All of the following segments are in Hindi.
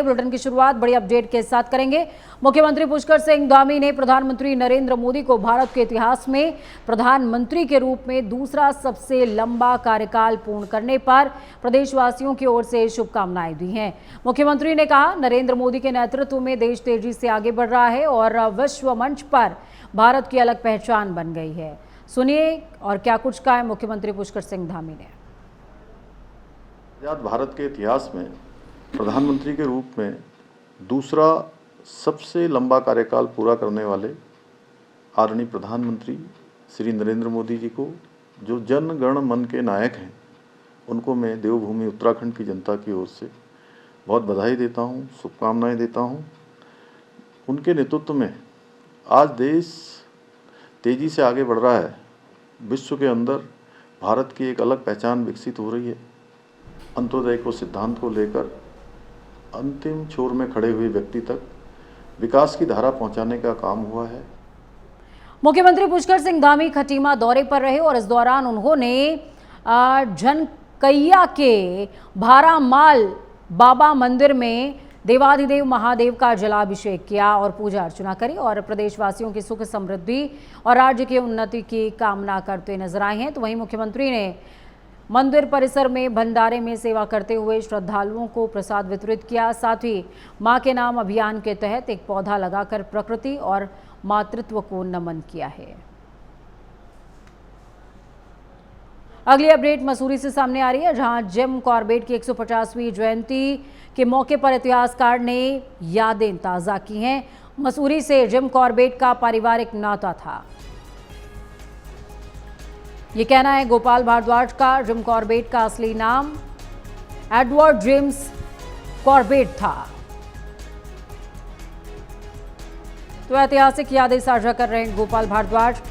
बुलेटिन की शुरुआत बड़ी अपडेट के साथ करेंगे। मुख्यमंत्री पुष्कर सिंह धामी ने प्रधानमंत्री नरेंद्र मोदी को भारत के इतिहास में प्रधानमंत्री के रूप में दूसरा सबसे लंबा कार्यकाल पूर्ण करने पर प्रदेशवासियों की ओर से शुभकामनाएं दी हैं। मुख्यमंत्री ने कहा, नरेंद्र मोदी के नेतृत्व में देश तेजी से आगे बढ़ रहा है और विश्व मंच पर भारत की अलग पहचान बन गई है। सुनिए और क्या कुछ कहा है मुख्यमंत्री पुष्कर सिंह धामी ने। आजाद भारत के इतिहास में प्रधानमंत्री के रूप में दूसरा सबसे लंबा कार्यकाल पूरा करने वाले आदरणीय प्रधानमंत्री श्री नरेंद्र मोदी जी को, जो जन गण मन के नायक हैं, उनको मैं देवभूमि उत्तराखंड की जनता की ओर से बहुत बधाई देता हूं, शुभकामनाएं देता हूं। उनके नेतृत्व में आज देश तेज़ी से आगे बढ़ रहा है। विश्व के अंदर भारत की एक अलग पहचान विकसित हो रही है। अंत्योदय को सिद्धांत को लेकर अंतिम छोर में खड़े हुए व्यक्ति तक विकास की धारा पहुंचाने का काम हुआ है। मुख्यमंत्री पुष्कर सिंह धामी खटीमा दौरे पर रहे और इस दौरान उन्होंने झनकैया के भारामाल बाबा मंदिर में देवाधिदेव महादेव का जलाभिषेक किया और पूजा अर्चना करी और प्रदेशवासियों की सुख समृद्धि और राज्य की उन्नति की कामना करते नजर आए हैं। तो वहीं मुख्यमंत्री ने मंदिर परिसर में भंडारे में सेवा करते हुए श्रद्धालुओं को प्रसाद वितरित किया। साथ ही मां के नाम अभियान के तहत एक पौधा लगाकर प्रकृति और मातृत्व को नमन किया है। अगली अपडेट मसूरी से सामने आ रही है, जहां जिम कॉर्बेट की 150वीं जयंती के मौके पर इतिहासकार ने यादें ताज़ा की हैं। मसूरी से जिम कॉर्बेट का पारिवारिक नाता था, ये कहना है गोपाल भारद्वाज का। जिम कॉर्बेट का असली नाम एडवर्ड जेम्स कॉर्बेट था। तो ऐतिहासिक यादें साझा कर रहे हैं गोपाल भारद्वाज।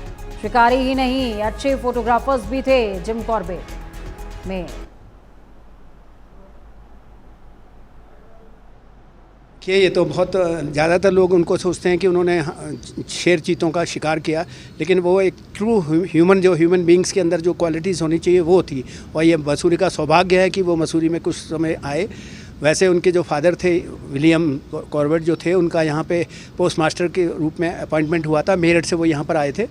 शिकारी ही नहीं, अच्छे फोटोग्राफर्स भी थे जिम कॉर्बेट में। कि ये तो बहुत ज़्यादातर लोग उनको सोचते हैं कि उन्होंने शेर चीतों का शिकार किया, लेकिन वो एक ट्रू ह्यूमन बींग्स के अंदर जो क्वालिटीज़ होनी चाहिए वो थी। और ये मसूरी का सौभाग्य है कि वो मसूरी में कुछ समय आए। वैसे उनके जो फादर थे विलियम कॉर्बेट जो थे, उनका यहाँ पे पोस्ट मास्टर के रूप में अपॉइंटमेंट हुआ था। मेरठ से वो यहाँ पर आए थे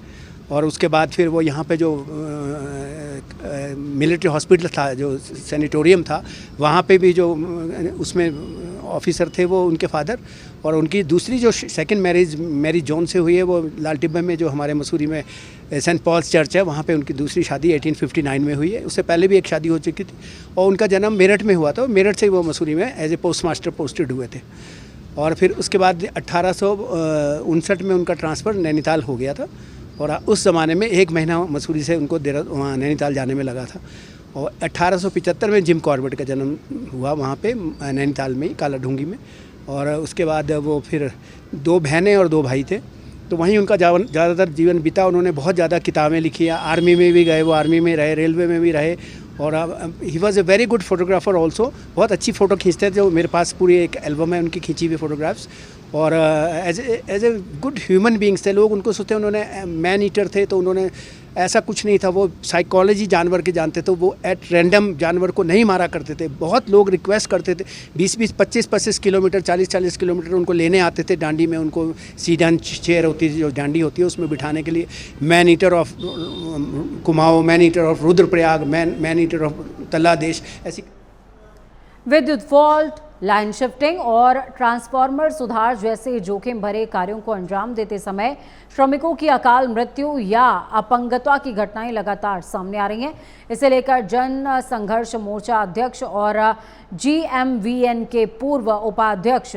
और उसके बाद फिर वो यहाँ पे जो मिलिट्री हॉस्पिटल था, जो सैनिटोरियम था, वहाँ पे भी जो उसमें ऑफिसर थे वो उनके फादर। और उनकी दूसरी जो सेकंड मैरिज जॉन से हुई है, वो लाल टिब्बे में जो हमारे मसूरी में सेंट पॉल्स चर्च है, वहाँ पे उनकी दूसरी शादी 1859 में हुई है। उससे पहले भी एक शादी हो चुकी थी और उनका जन्म मेरठ में हुआ था। मेरठ से वो मसूरी में as a postmaster posted हुए थे। और फिर उसके बाद 1859 में उनका ट्रांसफ़र नैनीताल हो गया था और उस ज़माने में 1 महीना मसूरी से उनको वहाँ नैनीताल जाने में लगा था। और 1875 में जिम कॉर्बेट का जन्म हुआ वहाँ पे नैनीताल में ही, काला ढूंगी में। और उसके बाद वो फिर 2 बहनें और 2 भाई थे, तो वहीं उनका ज़्यादातर जीवन बीता। उन्होंने बहुत ज़्यादा किताबें लिखी, आर्मी में भी गए, वो आर्मी में रहे, रेलवे में भी रहे। और he was a very good photographer also. बहुत अच्छी फ़ोटो खींचते थे, जो मेरे पास पूरी एक एल्बम है उनकी खींची हुई फ़ोटोग्राफ्स। और as a good human beings थे। लोग उनको सोचते, उन्होंने मैन ईटर थे, तो उन्होंने ऐसा कुछ नहीं था। वो साइकोलॉजी जानवर के जानते थे, वो एट रैंडम जानवर को नहीं मारा करते थे। बहुत लोग रिक्वेस्ट करते थे, 20-20, 25-25 किलोमीटर, 40-40 किलोमीटर उनको लेने आते थे डांडी में। उनको सीडन चेयर होती है, जो डांडी होती है, उसमें बिठाने के लिए। Man eater of Kumaon, man eater of Rudraprayag, man eater of Talladesh, ऐसी। विद्युत फॉल्ट, लाइन शिफ्टिंग और ट्रांसफार्मर सुधार जैसे जोखिम भरे कार्यों को अंजाम देते समय श्रमिकों की अकाल मृत्यु या अपंगता की घटनाएं लगातार सामने आ रही हैं। इसे लेकर जन संघर्ष मोर्चा अध्यक्ष और GMVN के पूर्व उपाध्यक्ष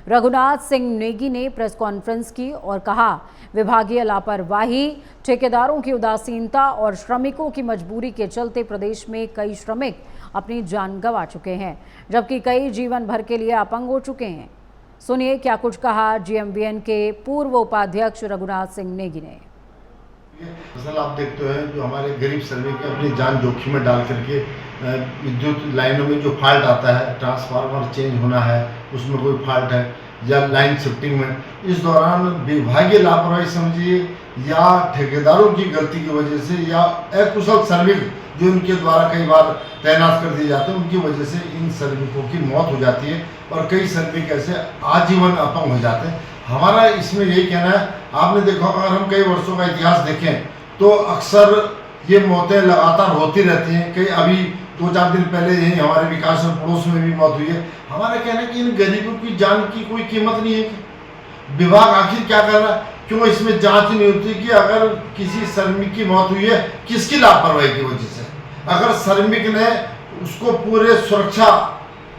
रघुनाथ सिंह नेगी ने प्रेस कॉन्फ्रेंस की और कहा, विभागीय लापरवाही, ठेकेदारों की उदासीनता और श्रमिकों की मजबूरी के चलते प्रदेश में कई श्रमिक अपनी जान गंवा चुके हैं, जबकि कई जीवन भर के लिए अपंग हो चुके हैं। सुनिए क्या कुछ कहा GMVN के पूर्व उपाध्यक्ष रघुनाथ सिंह नेगी ने। फसल आप देखते हैं, जो हमारे गरीब श्रमिक अपनी जान जोखिम में डाल करके विद्युत लाइनों में जो फॉल्ट आता है, ट्रांसफार्मर चेंज होना है, उसमें कोई फॉल्ट है या लाइन शिफ्टिंग में, इस दौरान विभागीय लापरवाही समझिए या ठेकेदारों की गलती की वजह से या अकुशल श्रमिक जो इनके द्वारा कई बार तैनात कर दिए जाते हैं, उनकी वजह से इन श्रमिकों की मौत हो जाती है और कई श्रमिक ऐसे आजीवन अपंग हो जाते हैं। हमारा इसमें यही कहना है, आपने देखा अगर हम कई वर्षों का इतिहास देखें तो अक्सर ये मौतें लगातार होती रहती हैं। कई अभी 2-4 दिन पहले यही हमारे विकास और पड़ोस में भी मौत हुई है। हमारा कहना है कि इन गरीबों की जान की कोई कीमत नहीं है कि विभाग आखिर क्या कर रहा है, क्यों इसमें जांच नहीं होती कि अगर किसी श्रमिक की मौत हुई है किसकी लापरवाही की वजह से, अगर श्रमिक ने उसको पूरे सुरक्षा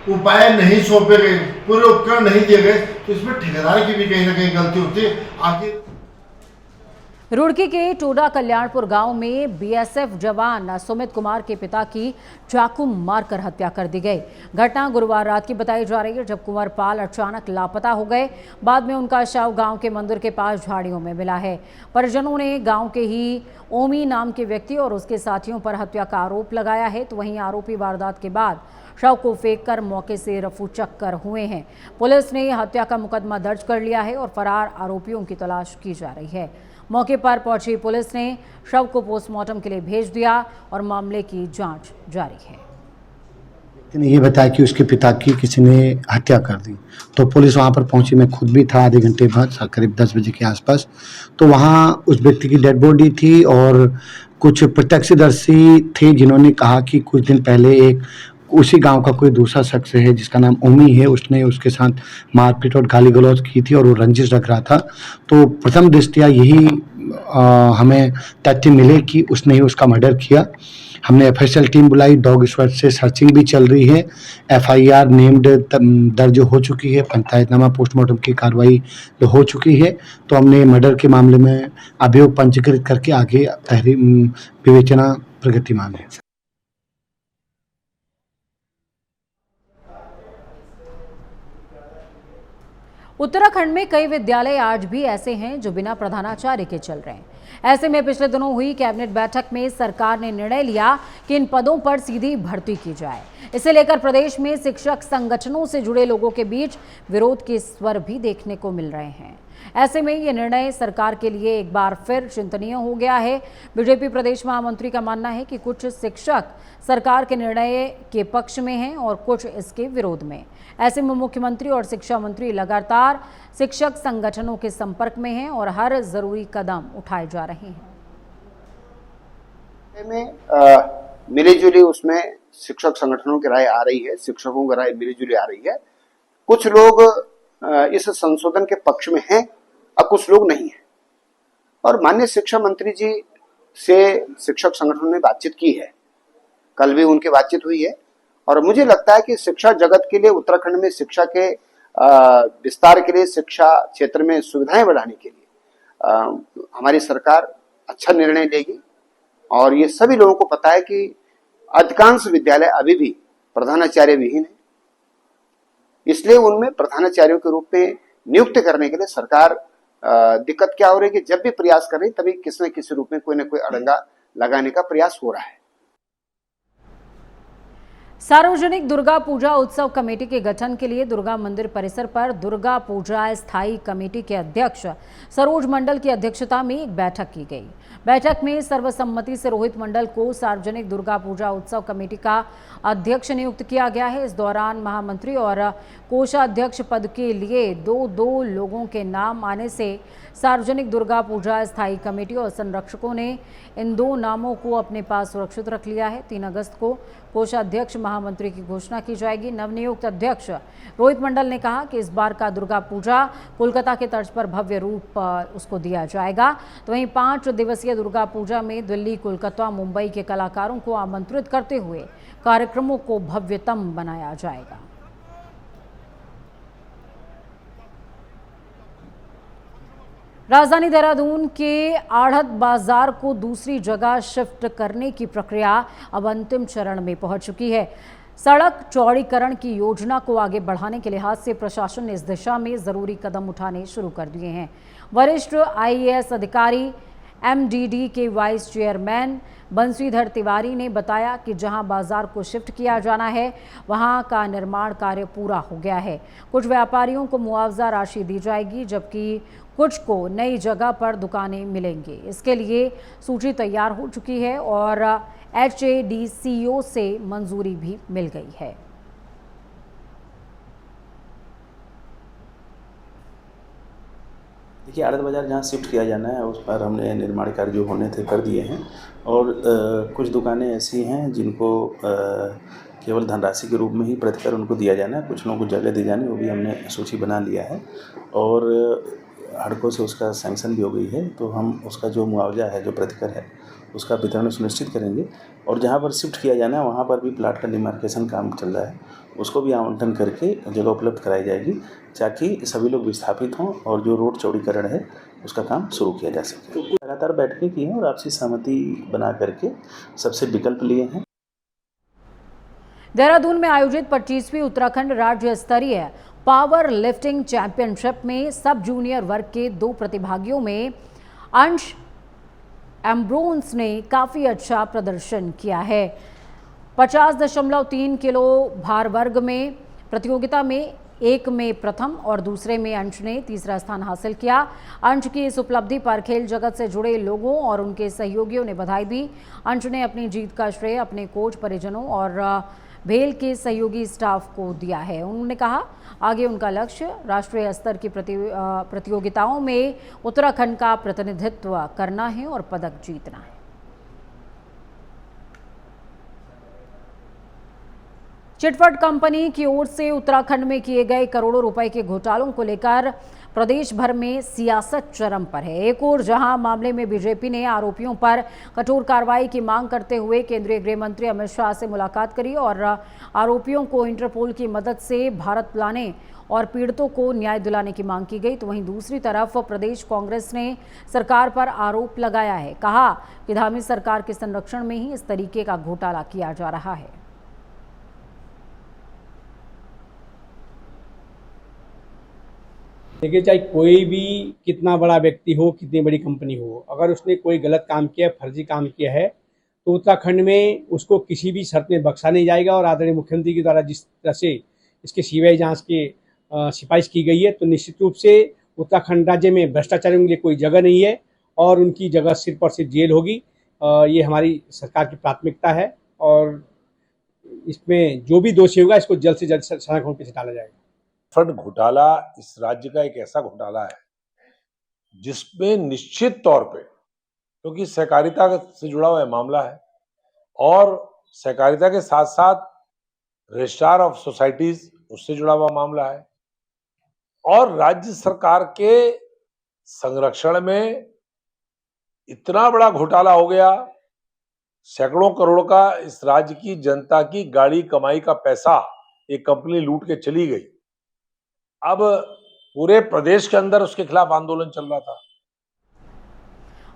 उपाय नहीं सौंपे गए, पूरे उपकरण नहीं दिए गए, तो इसमें ठेकेदार की भी कहीं ना कहीं गलती होती है। आखिर रुड़की के टोडा कल्याणपुर गांव में बीएसएफ जवान सुमित कुमार के पिता की चाकू मारकर हत्या कर दी गई। घटना गुरुवार रात की बताई जा रही है, जब कुंवर पाल अचानक लापता हो गए। बाद में उनका शव गांव के मंदिर के पास झाड़ियों में मिला है। परिजनों ने गांव के ही ओमी नाम के व्यक्ति और उसके साथियों पर हत्या का आरोप लगाया है, तो वहीं आरोपी वारदात के बाद शव को फेंककर मौके से रफूचक्कर हुए हैं। पुलिस ने हत्या का मुकदमा दर्ज कर लिया है और फरार आरोपियों की तलाश की जा रही है। मौके पर पहुंची पुलिस ने शव को पोस्टमार्टम के लिए भेज दिया और मामले की जांच जारी है। ने ये बताया कि उसके पिता की किसी ने हत्या कर दी, तो पुलिस वहाँ पर पहुंची। मैं खुद भी था आधे घंटे बाद, करीब 10 बजे के आसपास। तो वहाँ उस व्यक्ति की डेड बॉडी थी और कुछ प्रत्यक्षदर्शी थे जिन्होंने कहा कि कुछ दिन पहले एक उसी गांव का कोई दूसरा शख्स है जिसका नाम ओमी है, उसने उसके साथ मारपीट और गाली गलौज की थी और वो रंजिश रख रहा था। तो प्रथम दृष्टया यही हमें तथ्य मिले कि उसने ही उसका मर्डर किया। हमने एफएसएल टीम बुलाई, डॉग स्क्वाड से सर्चिंग भी चल रही है। एफआईआर नेम्ड दर्ज हो चुकी है, पंचायतनामा पोस्टमार्टम की कार्रवाई हो चुकी है। तो हमने मर्डर के मामले में अभियोग पंजीकृत करके आगे विवेचना प्रगतिमान है। उत्तराखंड में कई विद्यालय आज भी ऐसे हैं जो बिना प्रधानाचार्य के चल रहे हैं। ऐसे में पिछले दिनों हुई कैबिनेट बैठक में सरकार ने निर्णय लिया कि इन पदों पर सीधी भर्ती की जाए। इसे लेकर प्रदेश में शिक्षक संगठनों से जुड़े लोगों के बीच विरोध के स्वर भी देखने को मिल रहे हैं। ऐसे में ये निर्णय सरकार के लिए एक बार फिर चिंतनीय हो गया है। बीजेपी प्रदेश महामंत्री का मानना है कि कुछ शिक्षक सरकार के निर्णय के पक्ष में हैं और कुछ इसके विरोध में। ऐसे में मुख्यमंत्री और शिक्षा मंत्री लगातार शिक्षक संगठनों के संपर्क में हैं और हर जरूरी कदम उठाए जा रहे हैं। मिलीजुली उसमें शिक्षक संगठनों की राय आ रही है, शिक्षकों की राय मिलीजुली आ रही है। कुछ लोग इस संशोधन के पक्ष में हैं और कुछ लोग नहीं हैं। और माननीय शिक्षा मंत्री जी से शिक्षक संगठनों ने बातचीत की है, कल भी उनकी बातचीत हुई है। और मुझे लगता है कि शिक्षा जगत के लिए, उत्तराखंड में शिक्षा के विस्तार के लिए, शिक्षा क्षेत्र में सुविधाएं बढ़ाने के लिए हमारी सरकार अच्छा निर्णय लेगी। और ये सभी लोगों को पता है कि अधिकांश विद्यालय अभी भी प्रधानाचार्य विहीन है, इसलिए उनमें प्रधानाचार्यों के रूप में नियुक्त करने के लिए सरकार दिक्कत क्या हो रही है कि जब भी प्रयास कर रही तभी किसी न किसी रूप में कोई न कोई अड़ंगा लगाने का प्रयास हो रहा है। सार्वजनिक दुर्गा पूजा उत्सव कमेटी के गठन के लिए दुर्गा मंदिर परिसर पर दुर्गा पूजा स्थायी कमेटी के अध्यक्ष सरोज मंडल की अध्यक्षता में एक बैठक की गई। बैठक में सर्वसम्मति से रोहित मंडल को सार्वजनिक दुर्गा पूजा उत्सव कमेटी का अध्यक्ष नियुक्त किया गया है। इस दौरान महामंत्री और कोषाध्यक्ष पद के लिए दो लोगों के नाम आने से सार्वजनिक दुर्गा पूजा स्थायी कमेटी और संरक्षकों ने इन 2 नामों को अपने पास सुरक्षित रख लिया है। 3 अगस्त को कोषाध्यक्ष महामंत्री की घोषणा की जाएगी। नवनियुक्त अध्यक्ष रोहित मंडल ने कहा कि इस बार का दुर्गा पूजा कोलकाता के तर्ज पर भव्य रूप उसको दिया जाएगा। तो वहीं 5 दिवसीय दुर्गा पूजा में दिल्ली, कोलकाता, मुंबई के कलाकारों को आमंत्रित करते हुए कार्यक्रमों को भव्यतम बनाया जाएगा। राजधानी देहरादून के आढ़त बाजार को दूसरी जगह शिफ्ट करने की प्रक्रिया अब अंतिम चरण में पहुंच चुकी है। सड़क चौड़ीकरण की योजना को आगे बढ़ाने के लिहाज से प्रशासन ने इस दिशा में जरूरी कदम उठाने शुरू कर दिए हैं। वरिष्ठ आईएएस अधिकारी एमडीडी के वाइस चेयरमैन बंसीधर तिवारी ने बताया कि जहां बाजार को शिफ्ट किया जाना है वहां का निर्माण कार्य पूरा हो गया है। कुछ व्यापारियों को मुआवजा राशि दी जाएगी, जबकि कुछ को नई जगह पर दुकानें मिलेंगी। इसके लिए सूची तैयार हो चुकी है और HADCO से मंजूरी भी मिल गई है। देखिए, आड़त बाज़ार जहाँ शिफ्ट किया जाना है उस पर हमने निर्माण कार्य जो होने थे कर दिए हैं और कुछ दुकानें ऐसी हैं जिनको केवल धनराशि के रूप में ही प्रतिकर उनको दिया जाना है। कुछ लोगों को जगह दी जानी, वो भी हमने सूची बना लिया है और हड़कों से उसका सैंक्शन भी हो गई है। तो हम उसका जो मुआवजा है, जो प्रतिकर है, उसका वितरण सुनिश्चित करेंगे और जहाँ पर शिफ्ट किया जाना है वहाँ पर भी प्लाट का डिमार्केशन काम चल रहा है, उसको भी आवंटन करके जगह उपलब्ध कराई जाएगी ताकि सभी लोग विस्थापित हों और जो रोड चौड़ीकरण है उसका काम शुरू किया जा सके। लगातार बैठकें की हैं और आपसी सहमति बना करके सबसे विकल्प लिए हैं। देहरादून में आयोजित 25वीं उत्तराखंड राज्य स्तरीय पावर लिफ्टिंग चैंपियनशिप में सब जूनियर वर्ग के 2 प्रतिभागियों में अंश एम्ब्रोन्स ने काफ़ी अच्छा प्रदर्शन किया है। 50.3 किलो भार वर्ग में प्रतियोगिता में एक में प्रथम और दूसरे में अंश ने तीसरा स्थान हासिल किया। अंश की इस उपलब्धि पर खेल जगत से जुड़े लोगों और उनके सहयोगियों ने बधाई दी। अंश ने अपनी जीत का श्रेय अपने कोच, परिजनों और भेल के सहयोगी स्टाफ को दिया है। उन्होंने कहा आगे उनका लक्ष्य राष्ट्रीय स्तर की प्रतियोगिताओं में उत्तराखंड का प्रतिनिधित्व करना है और पदक जीतना है। चिटफंड कंपनी की ओर से उत्तराखंड में किए गए करोड़ों रुपए के घोटालों को लेकर प्रदेश भर में सियासत चरम पर है। एक ओर जहां मामले में बीजेपी ने आरोपियों पर कठोर कार्रवाई की मांग करते हुए केंद्रीय गृह मंत्री अमित शाह से मुलाकात करी और आरोपियों को इंटरपोल की मदद से भारत लाने और पीड़ितों को न्याय दिलाने की मांग की गई, तो वहीं दूसरी तरफ प्रदेश कांग्रेस ने सरकार पर आरोप लगाया है। कहा कि धामी सरकार के संरक्षण में ही इस तरीके का घोटाला किया जा रहा है। देखिए, चाहे कोई भी कितना बड़ा व्यक्ति हो, कितनी बड़ी कंपनी हो, अगर उसने कोई गलत काम किया, फर्जी काम किया है, तो उत्तराखंड में उसको किसी भी शर्त में बख्शा नहीं जाएगा। और आदरणीय मुख्यमंत्री के द्वारा जिस तरह से इसके सीबीआई जांच की सिफारिश की गई है, तो निश्चित रूप से उत्तराखंड राज्य में भ्रष्टाचारियों के लिए कोई जगह नहीं है और उनकी जगह सिर्फ और सिर्फ जेल होगी। ये हमारी सरकार की प्राथमिकता है और इसमें जो भी दोषी होगा इसको जल्द से जल्द सड़कों पर डाला जाएगा। फंड घोटाला इस राज्य का एक ऐसा घोटाला है जिसमें निश्चित तौर पे, क्योंकि सहकारिता से जुड़ा हुआ मामला है और सहकारिता के साथ साथ रजिस्ट्रार ऑफ सोसाइटीज उससे जुड़ा हुआ मामला है और राज्य सरकार के संरक्षण में इतना बड़ा घोटाला हो गया। सैकड़ों करोड़ का इस राज्य की जनता की गाड़ी कमाई का पैसा एक कंपनी लूट के चली गई। अब पूरे प्रदेश के अंदर उसके खिलाफ आंदोलन चल रहा था।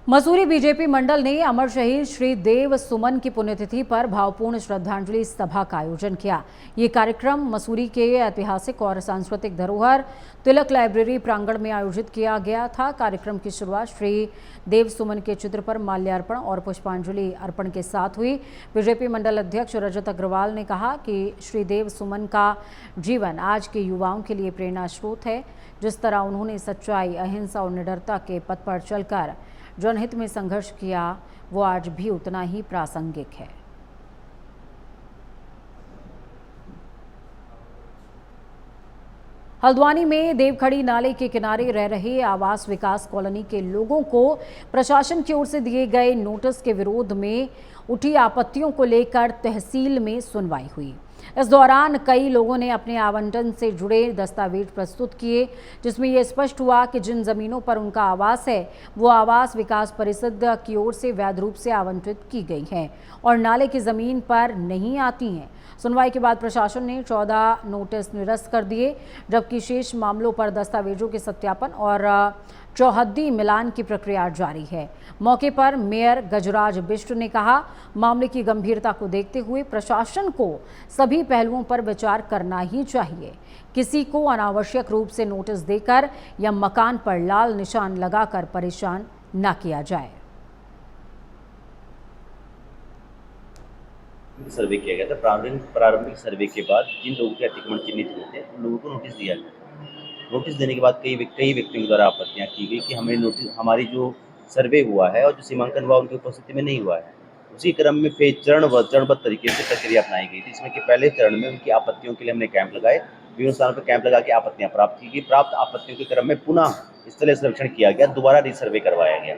मसूरी बीजेपी मंडल ने अमर शहीद श्री देव सुमन की पुण्यतिथि पर भावपूर्ण श्रद्धांजलि सभा का आयोजन किया। ये कार्यक्रम मसूरी के ऐतिहासिक और सांस्कृतिक धरोहर तिलक लाइब्रेरी प्रांगण में आयोजित किया गया था। कार्यक्रम की शुरुआत श्री देव सुमन के चित्र पर माल्यार्पण और पुष्पांजलि अर्पण के साथ हुई। बीजेपी मंडल अध्यक्ष रजत अग्रवाल ने कहा कि श्री देव सुमन का जीवन आज के युवाओं के लिए प्रेरणा स्रोत है। जिस तरह उन्होंने सच्चाई, अहिंसा और निडरता के पथ पर चलकर जनहित में संघर्ष किया, वो आज भी उतना ही प्रासंगिक है। हल्द्वानी में देवखड़ी नाले के किनारे रह रहे आवास विकास कॉलोनी के लोगों को प्रशासन की ओर से दिए गए नोटिस के विरोध में उठी आपत्तियों को लेकर तहसील में सुनवाई हुई। इस दौरान कई लोगों ने अपने आवंटन से जुड़े दस्तावेज प्रस्तुत किए, जिसमें यह स्पष्ट हुआ कि जिन जमीनों पर उनका आवास है वो आवास विकास परिषद की ओर से वैध रूप से आवंटित की गई हैं और नाले की जमीन पर नहीं आती हैं। सुनवाई के बाद प्रशासन ने 14 नोटिस निरस्त कर दिए, जबकि शेष मामलों पर दस्तावेजों के सत्यापन और चौहद्दी मिलान की प्रक्रिया जारी है। मौके पर मेयर गजराज बिष्ट ने कहा, मामले की गंभीरता को देखते हुए प्रशासन को सभी पहलुओं पर विचार करना ही चाहिए। किसी को अनावश्यक रूप से नोटिस देकर या मकान पर लाल निशान लगाकर परेशान न किया जाए। सर्वे किया गया था। प्रारंभिक सर्वे के बाद जिन लोगों के अतिक्रमण चिन्हित हुए थे उन लोगों को नोटिस दिया गया। नोटिस देने के बाद कई व्यक्तियों द्वारा आपत्तियां की गई कि हमारी जो सर्वे हुआ है और जो सीमांकन हुआ उनकी उपस्थिति में नहीं हुआ है। उसी क्रम में फिर चरणबद्ध तरीके से प्रक्रिया अपनाई गई थी, जिसमें कि पहले चरण में उनकी आपत्तियों के लिए हमने कैंप लगाए, विभिन्न स्थानों पर कैंप लगा के आपत्तियां प्राप्त की गई। प्राप्त आपत्तियों के क्रम में पुनः स्थलीय सर्वेक्षण किया गया, दोबारा रीसर्वे करवाया गया।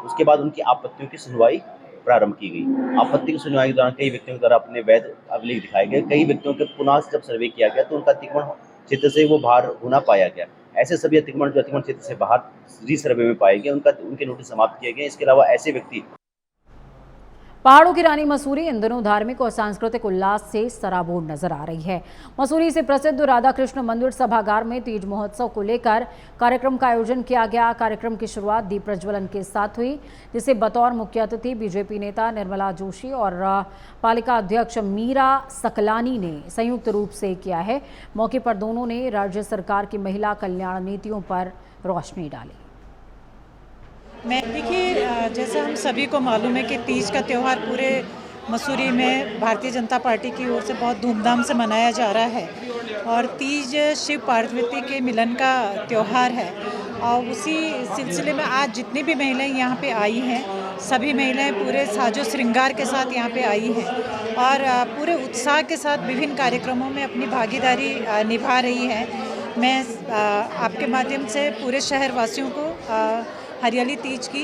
उसके बाद उनकी आपत्तियों की सुनवाई प्रारंभ की गई। आपत्ति की सुनवाई के दौरान कई व्यक्तियों द्वारा अपने वैध अभिलेख दिखाए गए। कई व्यक्तियों के पुनः जब सर्वे किया गया तो उनका अतिक्रमण क्षेत्र से वो बाहर होना पाया गया। ऐसे सभी अतिक्रमण जो अतिक्रमण क्षेत्र से बाहर रीसर्वे में पाए गए उनके नोटिस समाप्त किए गए। इसके अलावा ऐसे व्यक्ति पहाड़ों की रानी मसूरी इन दिनों धार्मिक और सांस्कृतिक उल्लास से सराबोर नजर आ रही है। मसूरी से प्रसिद्ध राधा कृष्ण मंदिर सभागार में तीज महोत्सव को लेकर कार्यक्रम का आयोजन किया गया। कार्यक्रम की शुरुआत दीप प्रज्वलन के साथ हुई, जिसे बतौर मुख्य अतिथि बीजेपी नेता निर्मला जोशी और पालिका अध्यक्ष मीरा सकलानी ने संयुक्त रूप से किया है। मौके पर दोनों ने राज्य सरकार की महिला कल्याण नीतियों पर रोशनी डाली। देखिए, जैसा हम सभी को मालूम है कि तीज का त्यौहार पूरे मसूरी में भारतीय जनता पार्टी की ओर से बहुत धूमधाम से मनाया जा रहा है और तीज शिव पार्वती के मिलन का त्यौहार है। और उसी सिलसिले में आज जितनी भी महिलाएं यहाँ पे आई हैं, सभी महिलाएं पूरे साजो श्रृंगार के साथ यहाँ पे आई हैं और पूरे उत्साह के साथ विभिन्न कार्यक्रमों में अपनी भागीदारी निभा रही हैं। मैं आपके माध्यम से पूरे शहरवासियों को हरियाली तीज की,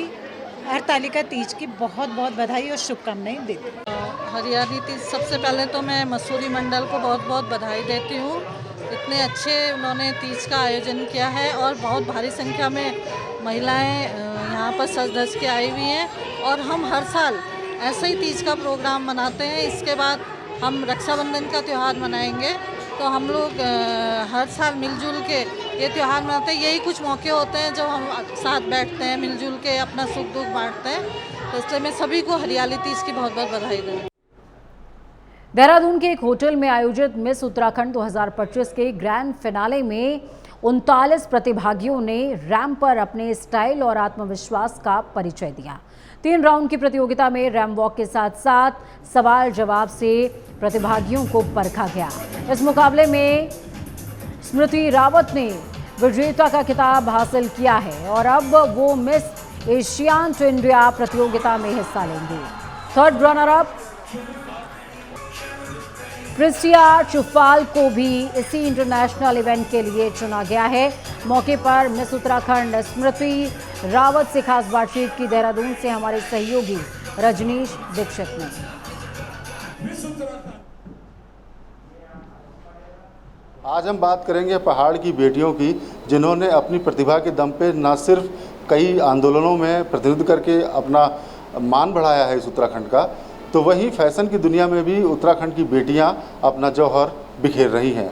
हरतालिका तीज की बहुत बहुत बधाई और शुभकामनाएं देती हूँ। हरियाली तीज सबसे पहले तो मैं मसूरी मंडल को बहुत बहुत बधाई देती हूँ। इतने अच्छे उन्होंने तीज का आयोजन किया है और बहुत भारी संख्या में महिलाएं यहाँ पर सज धज के आई हुई हैं और हम हर साल ऐसे ही तीज का प्रोग्राम मनाते हैं। इसके बाद हम रक्षाबंधन का त्यौहार मनाएंगे, तो हम लोग हर साल मिलजुल के ये त्यौहार मनाते हैं। यही कुछ मौके होते हैं जब हम साथ बैठते हैं, मिलजुल के अपना सुख दुख बांटते हैं। तो इसलिए मैं सभी को हरियाली तीज की बहुत बहुत बधाई दूँ। देहरादून के एक होटल में आयोजित मिस उत्तराखंड 2025 के ग्रैंड फिनाले में 39 प्रतिभागियों ने रैंप पर अपने स्टाइल और आत्मविश्वास का परिचय दिया। 3 राउंड की प्रतियोगिता में रैंप वॉक के साथ साथ सवाल जवाब से प्रतिभागियों को परखा गया। इस मुकाबले में स्मृति रावत ने विजेता का खिताब हासिल किया है और अब वो मिस एशियान टू इंडिया प्रतियोगिता में हिस्सा लेंगे। Third runner up Kristiya Chufal को भी इसी इंटरनेशनल इवेंट के लिए चुना गया है। मौके पर मिस उत्तराखंड स्मृति रावत से खास बातचीत की देहरादून से हमारे सहयोगी रजनीश दीक्षित ने। आज हम बात करेंगे पहाड़ की बेटियों की, जिन्होंने अपनी प्रतिभा के दम पे न सिर्फ कई आंदोलनों में प्रतिनिधित्व करके अपना मान बढ़ाया है इस उत्तराखंड का, तो वहीं फैशन की दुनिया में भी उत्तराखंड की बेटियां अपना जौहर बिखेर रही हैं।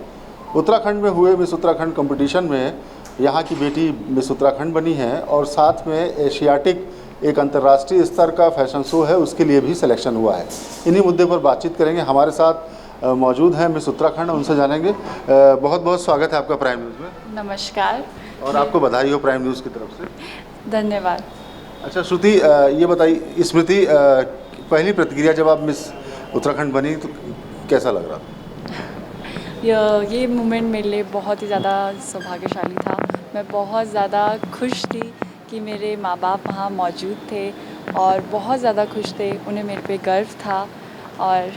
उत्तराखंड में हुए मिस उत्तराखंड कंपटीशन में यहाँ की बेटी मिस उत्तराखंड बनी है और साथ में एशियाटिक एक अंतर्राष्ट्रीय स्तर का फैशन शो है, उसके लिए भी सिलेक्शन हुआ है। इन्हीं मुद्दे पर बातचीत करेंगे। हमारे साथ मौजूद हैं मिस उत्तराखंड, उनसे जानेंगे। बहुत बहुत स्वागत है आपका प्राइम न्यूज़ में। नमस्कार। और आपको बधाई हो प्राइम न्यूज़ की तरफ से। धन्यवाद। अच्छा श्रुति, ये बताइए, स्मृति, पहली प्रतिक्रिया जब आप मिस उत्तराखंड बनी तो कैसा लग रहा था? ये मोमेंट मेरे लिए बहुत ही ज़्यादा सौभाग्यशाली था। मैं बहुत ज़्यादा खुश थी कि मेरे माँ बाप वहाँ मौजूद थे और बहुत ज़्यादा खुश थे, उन्हें मेरे पे गर्व था। और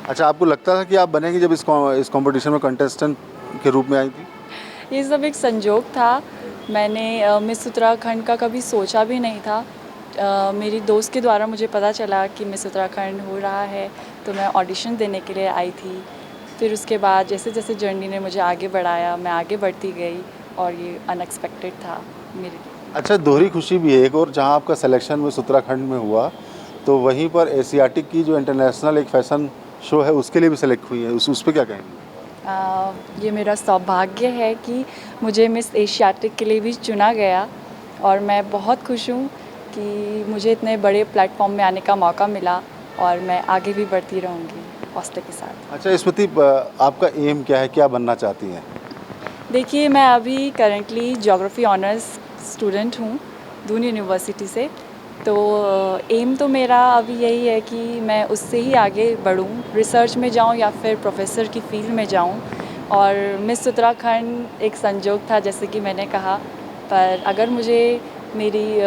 अच्छा, आपको लगता था कि आप बनेंगी जब इस कंपटीशन में कंटेस्टेंट के रूप में आई थी? ये सब एक संजोग था। मैंने मिस उत्तराखंड का कभी सोचा भी नहीं था। मेरी दोस्त के द्वारा मुझे पता चला कि मिस उत्तराखंड हो रहा है, तो मैं ऑडिशन देने के लिए आई थी। फिर उसके बाद जैसे जैसे जर्नी ने मुझे आगे बढ़ाया, मैं आगे बढ़ती गई और ये अनएक्सपेक्टेड था मेरे लिए। अच्छा, दोहरी खुशी भी है एक और, जहां आपका सिलेक्शन मिस उत्तराखंड में हुआ तो वहीं पर एशियाटिक की जो इंटरनेशनल एक फैशन शो है उसके लिए भी सेलेक्ट हुई है, उस पर क्या कहेंगे? ये मेरा सौभाग्य है कि मुझे मिस एशियाटिक के लिए भी चुना गया और मैं बहुत खुश हूँ कि मुझे इतने बड़े प्लेटफॉर्म में आने का मौका मिला और मैं आगे भी बढ़ती रहूँगी हौसले के साथ। अच्छा स्मृति, आपका एम क्या है, क्या बनना चाहती हैं? देखिए, मैं अभी करंटली ज्योग्राफी ऑनर्स स्टूडेंट हूँ दून यूनिवर्सिटी से तो एम तो मेरा अभी यही है कि मैं उससे ही आगे बढ़ूं, रिसर्च में जाऊं या फिर प्रोफेसर की फील्ड में जाऊं। और मिस उत्तराखंड एक संजोग था, जैसे कि मैंने कहा, पर अगर मुझे मेरी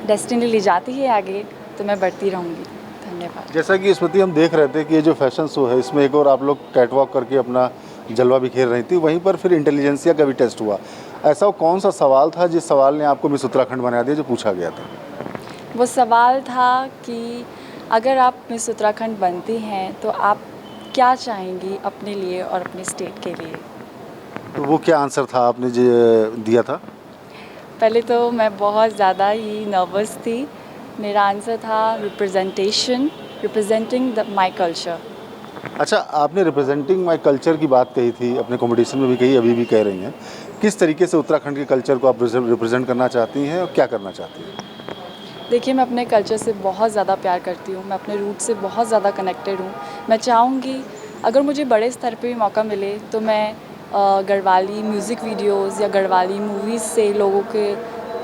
डेस्टिनी ले जाती है आगे तो मैं बढ़ती रहूँगी। धन्यवाद। जैसा कि स्मृति हम देख रहे थे कि ये जो फैशन शो है इसमें एक और आप लोग कैटवॉक करके अपना जलवा बिखेर रही थी, वहीं पर फिर इंटेलिजेंसिया का भी टेस्ट हुआ। ऐसा कौन सा सवाल था जिस सवाल ने आपको मिस उत्तराखंड बना दिया, जो पूछा गया था? वो सवाल था कि अगर आप मिस उत्तराखंड बनती हैं तो आप क्या चाहेंगी अपने लिए और अपने स्टेट के लिए? तो वो क्या आंसर था आपने जो दिया था? पहले तो मैं बहुत ज़्यादा ही नर्वस थी। मेरा आंसर था रिप्रेजेंटिंग माई कल्चर। अच्छा, आपने रिप्रेजेंटिंग माई कल्चर की बात कही थी, अपने कंपटीशन में भी कही, अभी भी कह रही हैं। किस तरीके से उत्तराखंड के कल्चर को आप रिप्रेजेंट करना चाहती हैं और क्या करना चाहती हैं? देखिए, मैं अपने कल्चर से बहुत ज़्यादा प्यार करती हूँ, मैं अपने रूट से बहुत ज़्यादा कनेक्टेड हूँ। मैं चाहूँगी अगर मुझे बड़े स्तर पे भी मौका मिले तो मैं गढ़वाली म्यूज़िक वीडियोज़ या गढ़वाली मूवीज़ से लोगों के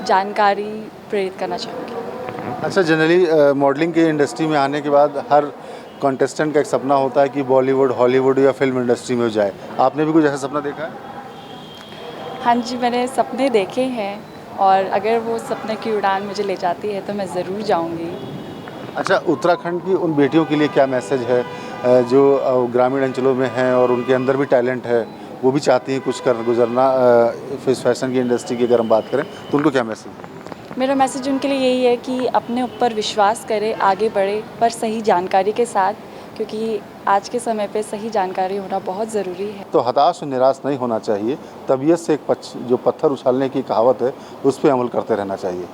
जानकारी प्रेरित करना चाहूँगी। अच्छा, जनरली मॉडलिंग के इंडस्ट्री में आने के बाद हर कॉन्टेस्टेंट का एक सपना होता है कि बॉलीवुड, हॉलीवुड या फिल्म इंडस्ट्री में जाए। आपने भी कुछ ऐसा सपना देखा है? हाँ जी, मैंने सपने देखे हैं और अगर वो सपने की उड़ान मुझे ले जाती है तो मैं ज़रूर जाऊंगी। अच्छा, उत्तराखंड की उन बेटियों के लिए क्या मैसेज है जो ग्रामीण अंचलों में हैं और उनके अंदर भी टैलेंट है, वो भी चाहती हैं कुछ कर गुजरना फैशन की इंडस्ट्री की अगर हम बात करें तो उनको क्या मैसेज है? मेरा मैसेज उनके लिए यही है कि अपने ऊपर विश्वास करें, आगे बढ़े, पर सही जानकारी के साथ, क्योंकि आज के समय पे सही जानकारी होना बहुत ज़रूरी है। तो हताश और निराश नहीं होना चाहिए, तबीयत से एक जो पत्थर उछालने की कहावत है उस पर अमल करते रहना चाहिए।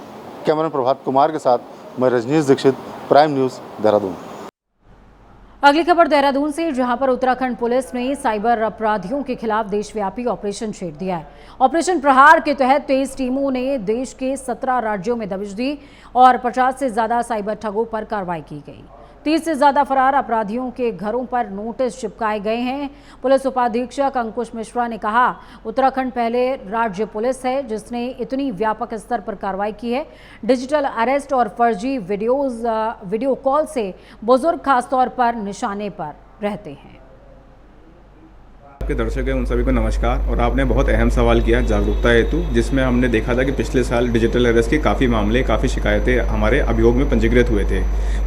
कैमरामैन प्रभात कुमार के साथ मैं रजनीश दीक्षित, प्राइम न्यूज़, देहरादून। अगली खबर देहरादून से, जहां पर उत्तराखंड पुलिस ने साइबर अपराधियों के खिलाफ देशव्यापी ऑपरेशन छेड़ दिया है। ऑपरेशन प्रहार के तहत 23 टीमों ने देश के 17 राज्यों में दबिश दी और 50 से ज्यादा साइबर ठगों पर कार्रवाई की गई। 30 से ज्यादा फरार अपराधियों के घरों पर नोटिस चिपकाए गए हैं। पुलिस उपाधीक्षक अंकुश मिश्रा ने कहा, उत्तराखंड पहले राज्य पुलिस है जिसने इतनी व्यापक स्तर पर कार्रवाई की है। डिजिटल अरेस्ट और फर्जी वीडियो कॉल से बुजुर्ग खासतौर पर निशाने पर रहते हैं। आपके दर्शक हैं उन सभी को नमस्कार। और आपने बहुत अहम सवाल किया जागरूकता हेतु, जिसमें हमने देखा था कि पिछले साल डिजिटल अरेस्ट के काफ़ी मामले, काफ़ी शिकायतें हमारे अभियोग में पंजीकृत हुए थे।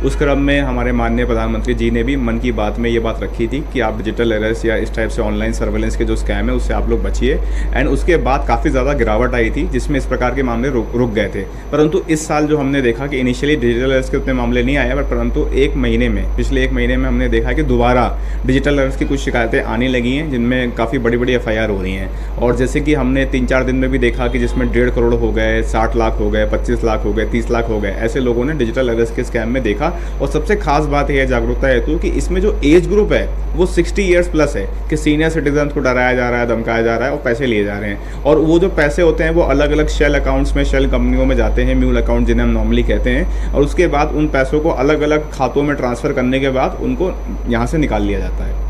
उस क्रम में हमारे माननीय प्रधानमंत्री जी ने भी मन की बात में ये बात रखी थी कि आप डिजिटल अरेस्ट या इस टाइप से ऑनलाइन सर्वेलेंस के जो स्कैम है उससे आप लोग बचिए। एंड उसके बाद काफ़ी ज़्यादा गिरावट आई थी जिसमें इस प्रकार के मामले रुक गए थे। परंतु इस साल जो हमने देखा कि इनिशियली डिजिटल अरेस्ट के उतने मामले नहीं आए, परंतु पिछले एक महीने में हमने देखा कि दोबारा डिजिटल अरेस्ट की कुछ शिकायतें आने लगी हैं, जिनमें काफ़ी बड़ी बड़ी FIR हो रही हैं। और जैसे कि हमने 3-4 दिन में भी देखा कि जिसमें 1.5 करोड़ हो गए, 60 लाख हो गए, 25 लाख हो गए, 30 लाख हो गए, ऐसे लोगों ने डिजिटल अरेस्ट के स्कैम में देखा। और सबसे खास बात यह है जागरूकता हेतु कि इसमें जो एज ग्रुप है वो 60 ईयर्स प्लस है, कि सीनियर सिटीजन को डराया जा रहा है, धमकाया जा रहा है और पैसे लिए जा रहे हैं। और वो जो पैसे होते हैं वो अलग अलग शेल अकाउंट्स में, शेल कंपनियों में जाते हैं, म्यूल अकाउंट जिन्हें हम नॉर्मली कहते हैं। और उसके बाद उन पैसों को अलग अलग खातों में ट्रांसफ़र करने के बाद उनको यहाँ से निकाल लिया जाता है।